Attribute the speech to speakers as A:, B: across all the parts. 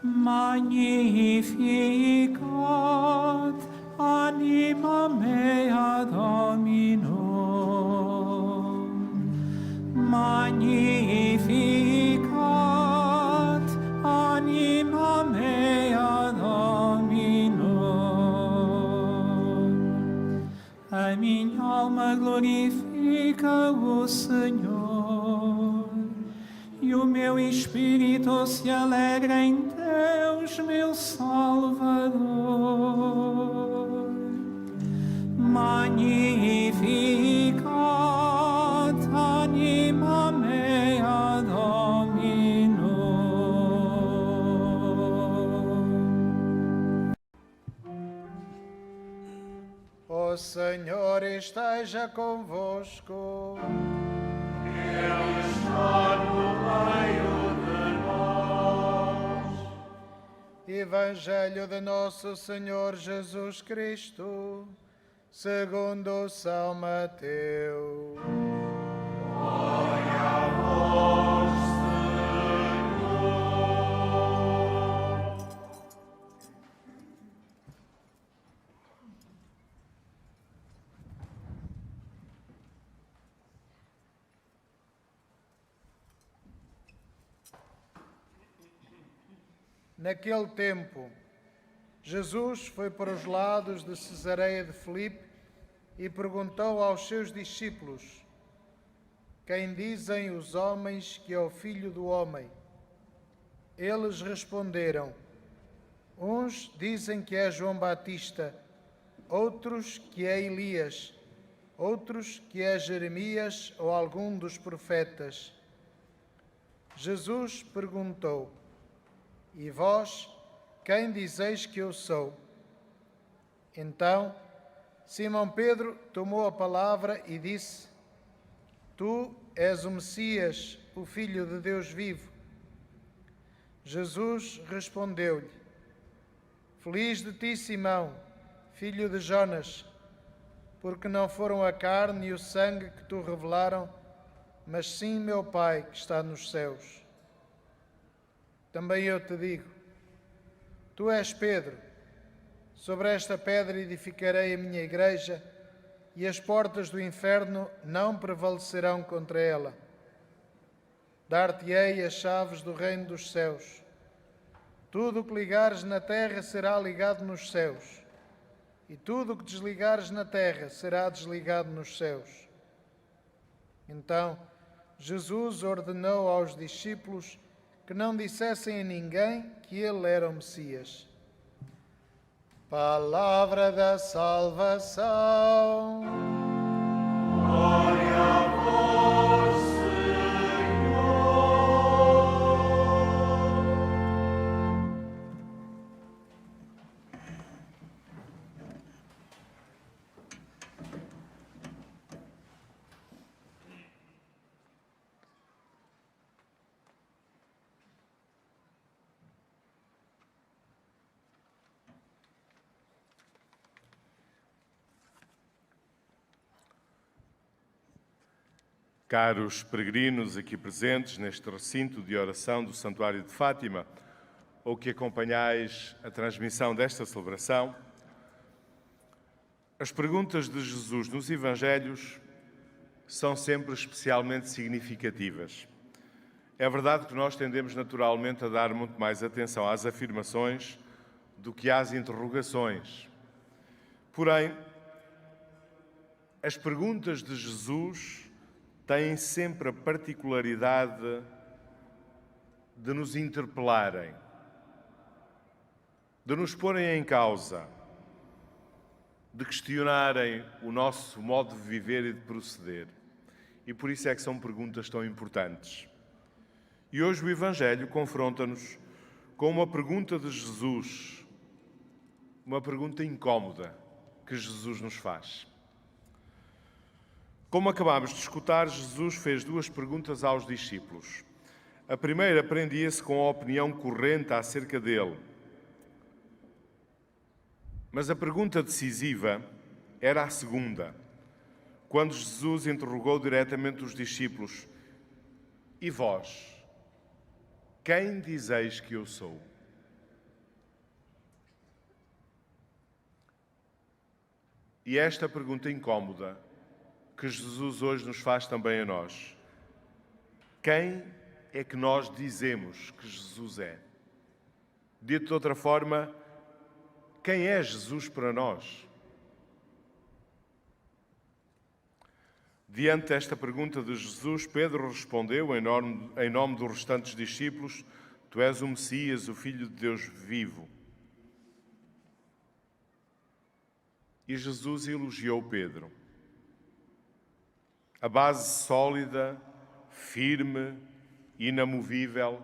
A: Magnificat anima mea Domino. Magnificat anima mea Domino. A minha alma glorifica o Senhor, e o meu espírito se alegra em Deus, meu Salvador. Magnificat anima mea Domino.
B: O Senhor esteja convosco.
C: Ele está no meio de nós.
B: Evangelho de Nosso Senhor Jesus Cristo, segundo São Mateus.
C: Glória a vós, Senhor.
B: Naquele tempo, Jesus foi para os lados de Cesareia de Filipe e perguntou aos seus discípulos: Quem dizem os homens que é o Filho do Homem? Eles responderam: Uns dizem que é João Batista, outros que é Elias, outros que é Jeremias ou algum dos profetas. Jesus perguntou: E vós, quem dizeis que eu sou? Então, Simão Pedro tomou a palavra e disse: Tu és o Messias, o Filho de Deus vivo. Jesus respondeu-lhe: Feliz de ti, Simão, filho de Jonas, porque não foram a carne e o sangue que te revelaram, mas sim meu Pai que está nos céus. Também eu te digo: Tu és Pedro, sobre esta pedra edificarei a minha igreja, e as portas do inferno não prevalecerão contra ela. Dar-te-ei as chaves do reino dos céus. Tudo o que ligares na terra será ligado nos céus, e tudo o que desligares na terra será desligado nos céus. Então, Jesus ordenou aos discípulos que não dissessem a ninguém que ele era o Messias. Palavra da salvação.
C: Glória a vós, Senhor.
D: Caros peregrinos aqui presentes neste recinto de oração do Santuário de Fátima, ou que acompanhais a transmissão desta celebração, as perguntas de Jesus nos Evangelhos são sempre especialmente significativas. É verdade que nós tendemos naturalmente a dar muito mais atenção às afirmações do que às interrogações. Porém, as perguntas de Jesus têm sempre a particularidade de nos interpelarem, de nos porem em causa, de questionarem o nosso modo de viver e de proceder. E por isso é que são perguntas tão importantes. E hoje o Evangelho confronta-nos com uma pergunta de Jesus, uma pergunta incómoda que Jesus nos faz. Como acabámos de escutar, Jesus fez duas perguntas aos discípulos. A primeira prendia-se com a opinião corrente acerca dele. Mas a pergunta decisiva era a segunda, quando Jesus interrogou diretamente os discípulos: E vós, quem dizeis que eu sou? E esta pergunta incómoda que Jesus hoje nos faz também a nós: quem é que nós dizemos que Jesus é? Dito de outra forma, quem é Jesus para nós? Diante desta pergunta de Jesus, Pedro respondeu, em nome dos restantes discípulos: Tu és o Messias, o Filho de Deus vivo. E Jesus elogiou Pedro. A base sólida, firme, inamovível,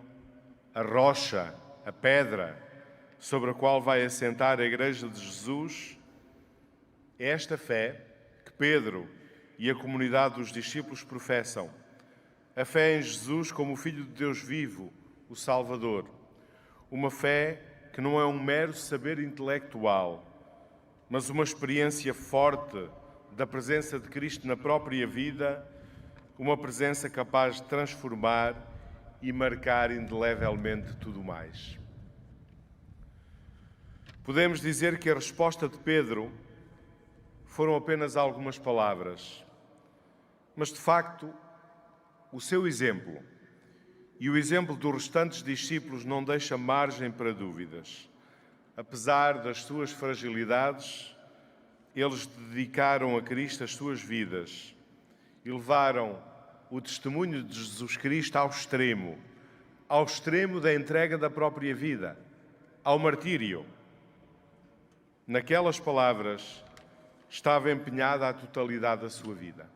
D: a rocha, a pedra sobre a qual vai assentar a Igreja de Jesus, é esta fé que Pedro e a comunidade dos discípulos professam. A fé em Jesus como o Filho de Deus vivo, o Salvador. Uma fé que não é um mero saber intelectual, mas uma experiência forte da presença de Cristo na própria vida, uma presença capaz de transformar e marcar indelevelmente tudo mais. Podemos dizer que a resposta de Pedro foram apenas algumas palavras, mas de facto o seu exemplo e o exemplo dos restantes discípulos não deixa margem para dúvidas. Apesar das suas fragilidades, eles dedicaram a Cristo as suas vidas e levaram o testemunho de Jesus Cristo ao extremo da entrega da própria vida, ao martírio. Naquelas palavras estava empenhada a totalidade da sua vida.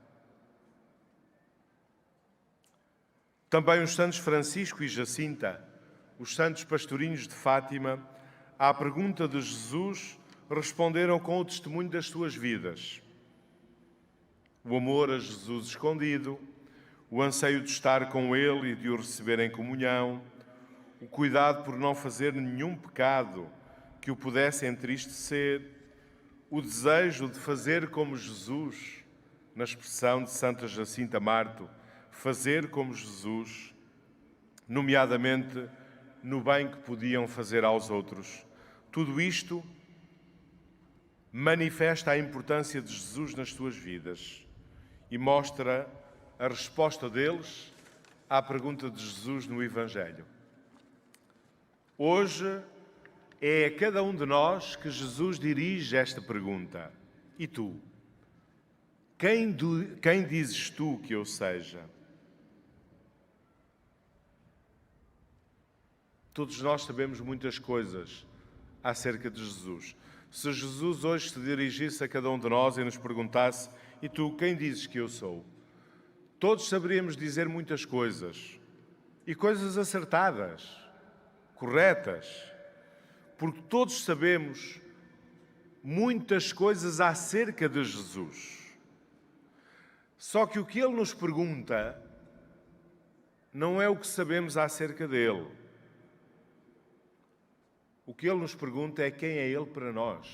D: Também os santos Francisco e Jacinta, os santos pastorinhos de Fátima, à pergunta de Jesus, responderam com o testemunho das suas vidas. O amor a Jesus escondido, o anseio de estar com Ele e de o receber em comunhão, o cuidado por não fazer nenhum pecado que o pudesse entristecer, o desejo de fazer como Jesus, na expressão de Santa Jacinta Marto, fazer como Jesus, nomeadamente no bem que podiam fazer aos outros. Tudo isto manifesta a importância de Jesus nas suas vidas e mostra a resposta deles à pergunta de Jesus no Evangelho. Hoje é a cada um de nós que Jesus dirige esta pergunta. E tu? Quem dizes tu que eu seja? Todos nós sabemos muitas coisas acerca de Jesus. Se Jesus hoje se dirigisse a cada um de nós e nos perguntasse: e tu, quem dizes que eu sou? Todos saberíamos dizer muitas coisas. E coisas acertadas, corretas. Porque todos sabemos muitas coisas acerca de Jesus. Só que o que Ele nos pergunta não é o que sabemos acerca dele. O que Ele nos pergunta é quem é Ele para nós.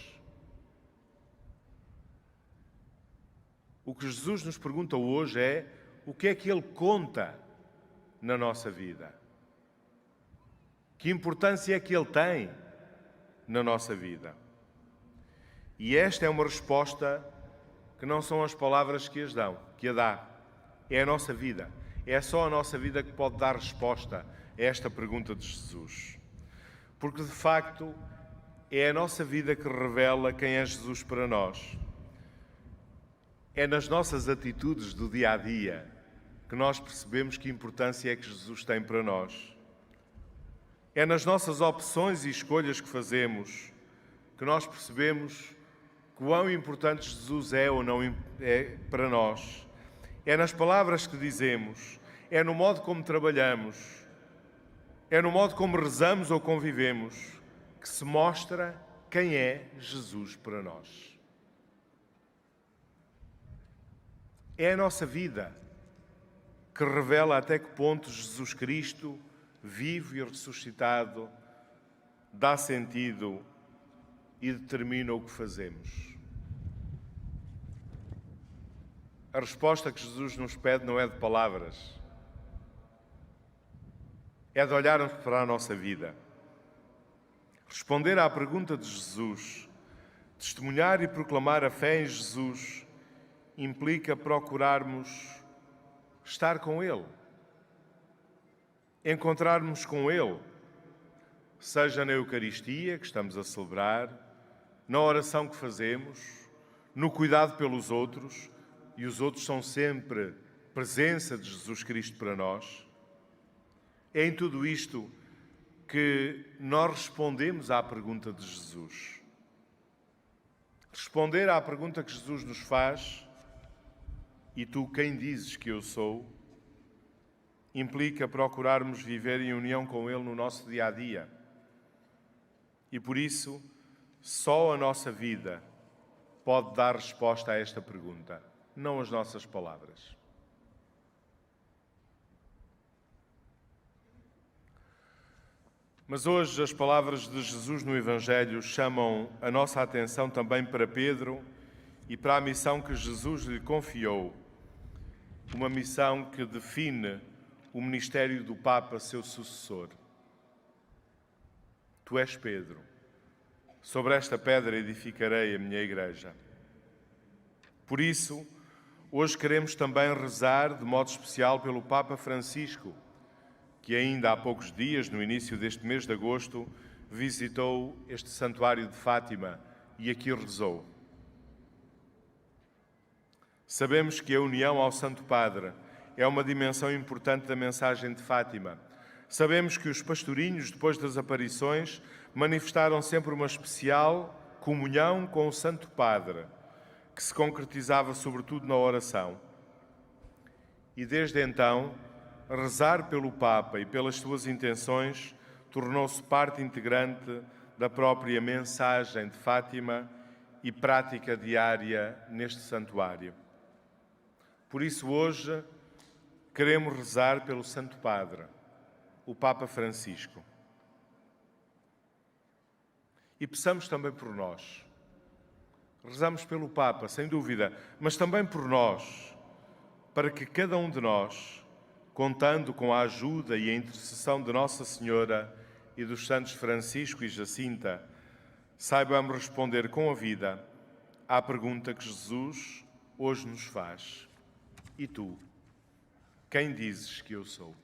D: O que Jesus nos pergunta hoje é o que é que Ele conta na nossa vida. Que importância é que Ele tem na nossa vida. E esta é uma resposta que não são as palavras que a dá. É a nossa vida. É só a nossa vida que pode dar resposta a esta pergunta de Jesus. Porque, de facto, é a nossa vida que revela quem é Jesus para nós. É nas nossas atitudes do dia a dia que nós percebemos que importância é que Jesus tem para nós. É nas nossas opções e escolhas que fazemos que nós percebemos quão importante Jesus é ou não é para nós. É nas palavras que dizemos, é no modo como trabalhamos, é no modo como rezamos ou convivemos que se mostra quem é Jesus para nós. É a nossa vida que revela até que ponto Jesus Cristo, vivo e ressuscitado, dá sentido e determina o que fazemos. A resposta que Jesus nos pede não é de palavras, é de olharmos para a nossa vida. Responder à pergunta de Jesus Testemunhar e proclamar a fé em Jesus implica procurarmos estar com Ele, encontrarmos com Ele, seja na Eucaristia, que estamos a celebrar, na oração que fazemos, no cuidado pelos outros, e os outros são sempre presença de Jesus Cristo para nós. É em tudo isto que nós respondemos à pergunta de Jesus. Responder à pergunta que Jesus nos faz, e tu quem dizes que eu sou, implica procurarmos viver em união com Ele no nosso dia-a-dia. E por isso, só a nossa vida pode dar resposta a esta pergunta, não as nossas palavras. Mas hoje as palavras de Jesus no Evangelho chamam a nossa atenção também para Pedro e para a missão que Jesus lhe confiou, uma missão que define o ministério do Papa, seu sucessor. Tu és Pedro, sobre esta pedra edificarei a minha igreja. Por isso, hoje queremos também rezar de modo especial pelo Papa Francisco, que ainda há poucos dias, no início deste mês de agosto, visitou este santuário de Fátima e aqui rezou. Sabemos que a união ao Santo Padre é uma dimensão importante da mensagem de Fátima. Sabemos que os pastorinhos, depois das aparições, manifestaram sempre uma especial comunhão com o Santo Padre, que se concretizava sobretudo na oração. E desde então, rezar pelo Papa e pelas suas intenções tornou-se parte integrante da própria mensagem de Fátima e prática diária neste santuário. Por isso, hoje, queremos rezar pelo Santo Padre, o Papa Francisco. E peçamos também por nós. Rezamos pelo Papa, sem dúvida, mas também por nós, para que cada um de nós, contando com a ajuda e a intercessão de Nossa Senhora e dos santos Francisco e Jacinta, saibamos responder com a vida à pergunta que Jesus hoje nos faz. E tu, quem dizes que eu sou?